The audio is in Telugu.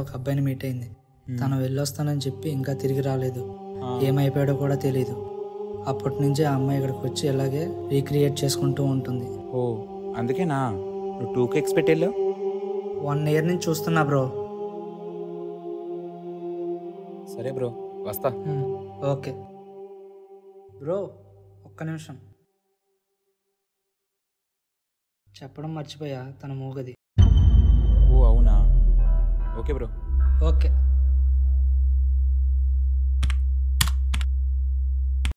ఒక అబ్బాయిని మీట్ అయింది. తను వెళ్ళొస్తానని చెప్పి ఇంకా తిరిగి రాలేదు. ఏమైపోయాడో కూడా తెలీదు. అప్పటి నుంచే ఆ అమ్మాయి ఇక్కడికి వచ్చి ఇలాగే రీక్రియేట్ చేసుకుంటూ ఉంటుంది. ఓ అందుకేనా నువ్వు 2K ఎక్స్పెక్ట్ వెళ్ళావు? 1 year నుంచి చూస్తున్నా బ్రో. సరే బ్రో వస్తా. ఓకే బ్రో, ఒక్క నిమిషం. చెప్పడం మర్చిపోయా, తన మూగది. ఓ అవునా, ఓకే బ్రో. ఓకే.